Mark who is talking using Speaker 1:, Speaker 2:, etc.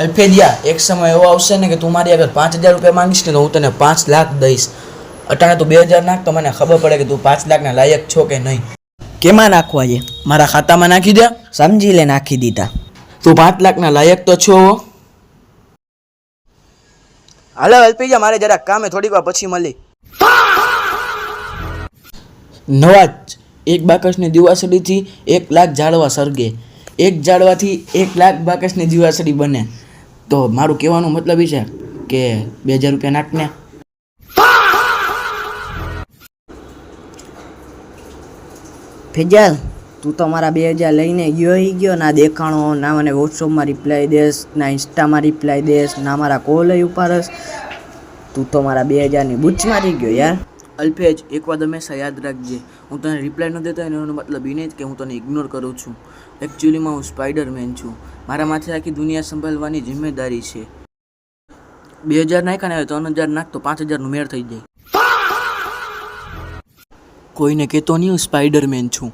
Speaker 1: અલ્ફેડિયા, એક સમય એવો આવશે ને કે તું મારી આગળ 5,000 રૂપિયા માંગીશ ને તો હું તને 5 લાખ દઈશ. અટાણે તું 2,000 નાખ તો મને ખબર પડે કે તું 5 લાખના લાયક છો કે નહીં.
Speaker 2: કેમાં નાખવા છે?
Speaker 1: મારા ખાતામાં નાખી દે.
Speaker 2: સમજી લે, નાખી દીધા.
Speaker 1: તું 5 લાખના લાયક તો છો. હાલો અલ્ફેડિયા, મારે જરાક કામે, થોડીક વાર પછી મળી. નવાજ, એક બાકસની દીવાસળીથી 1 લાખ ઝાડવા સળગે. એક ઝાડવાથી 1 લાખ બાકસની દીવાસળી બને. તો મારું કહેવાનું મતલબ એ છે કે 2,000 રૂપિયા નાખને.
Speaker 2: ફેજાલ, તું તો મારા 2,000 લઈને ગયો ના દેખાણો, ના મને વોટ્સઅપમાં રિપ્લાય દેશ, ના ઇન્સ્ટામાં રિપ્લાય દેશ, ના મારા કોલ ઉપાડસ. તું તો મારા 2,000ની બૂચ મારી ગયો યાર.
Speaker 1: અલ્ફેજ, એક વાત હંમેશા યાદ રાખજે, હું તને રિપ્લાય ન દેતો એનો મતલબ એ નહીં કે હું તને ઇગ્નોર કરું છું. એકચ્યુઅલીમાં હું સ્પાઈડરમેન છું. મારા માથે આખી દુનિયા સંભાળવાની જિમ્મેદારી છે. 2,000 નાખ્યા ને 3,000 નાખ તો 5,000નું મેળ થઈ જાય. કોઈને કહેતો નહીં હું સ્પાઈડરમેન છું.